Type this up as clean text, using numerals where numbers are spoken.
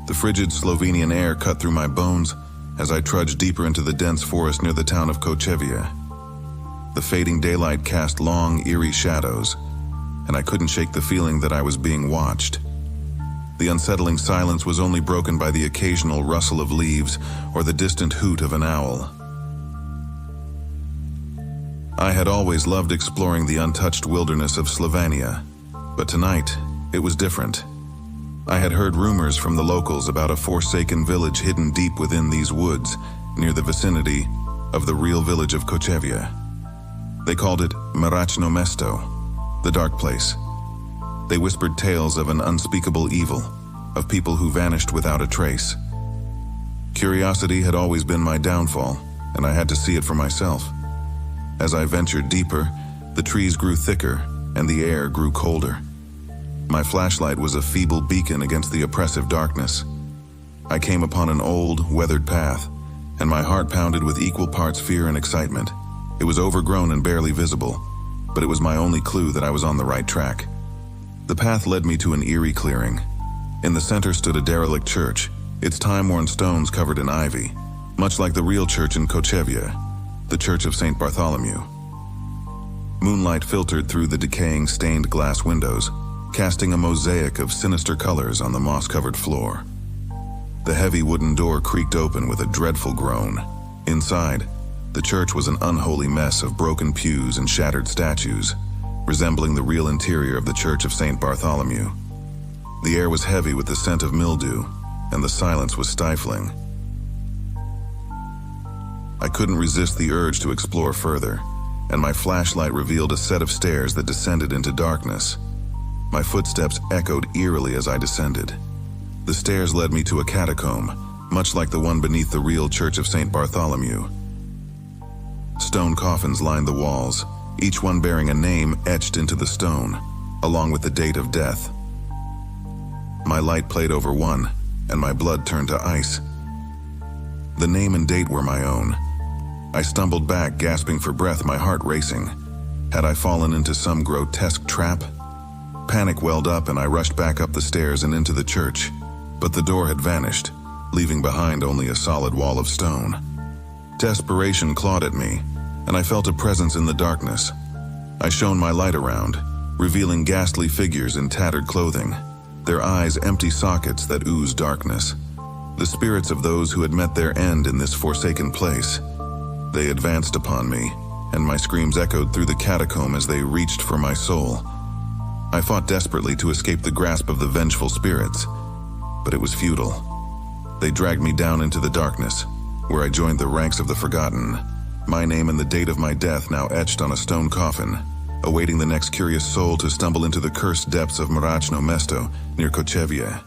The frigid Slovenian air cut through my bones as I trudged deeper into the dense forest near the town of Kočevje. The fading daylight cast long, eerie shadows, and I couldn't shake the feeling that I was being watched. The unsettling silence was only broken by the occasional rustle of leaves or the distant hoot of an owl. I had always loved exploring the untouched wilderness of Slovenia, but tonight it was different. I had heard rumors from the locals about a forsaken village hidden deep within these woods, near the vicinity of the real village of Kočevje. They called it Mračno Mesto, the dark place. They whispered tales of an unspeakable evil, of people who vanished without a trace. Curiosity had always been my downfall, and I had to see it for myself. As I ventured deeper, the trees grew thicker and the air grew colder. My flashlight was a feeble beacon against the oppressive darkness. I came upon an old, weathered path, and my heart pounded with equal parts fear and excitement. It was overgrown and barely visible, but it was my only clue that I was on the right track. The path led me to an eerie clearing. In the center stood a derelict church, its time-worn stones covered in ivy, much like the real church in Kočevje, the Church of St. Bartholomew. Moonlight filtered through the decaying stained glass windows, casting a mosaic of sinister colors on the moss-covered floor. The heavy wooden door creaked open with a dreadful groan. Inside, the church was an unholy mess of broken pews and shattered statues, resembling the real interior of the Church of St. Bartholomew. The air was heavy with the scent of mildew, and the silence was stifling. I couldn't resist the urge to explore further, and my flashlight revealed a set of stairs that descended into darkness. My footsteps echoed eerily as I descended. The stairs led me to a catacomb, much like the one beneath the real Church of St. Bartholomew. Stone coffins lined the walls, each one bearing a name etched into the stone, along with the date of death. My light played over one, and my blood turned to ice. The name and date were my own. I stumbled back, gasping for breath, my heart racing. Had I fallen into some grotesque trap? Panic welled up, and I rushed back up the stairs and into the church. But the door had vanished, leaving behind only a solid wall of stone. Desperation clawed at me, and I felt a presence in the darkness. I shone my light around, revealing ghastly figures in tattered clothing, their eyes empty sockets that oozed darkness. The spirits of those who had met their end in this forsaken place. They advanced upon me, and my screams echoed through the catacomb as they reached for my soul. I fought desperately to escape the grasp of the vengeful spirits, but it was futile. They dragged me down into the darkness, where I joined the ranks of the forgotten, my name and the date of my death now etched on a stone coffin, awaiting the next curious soul to stumble into the cursed depths of Mračno Mesto near Kočevje.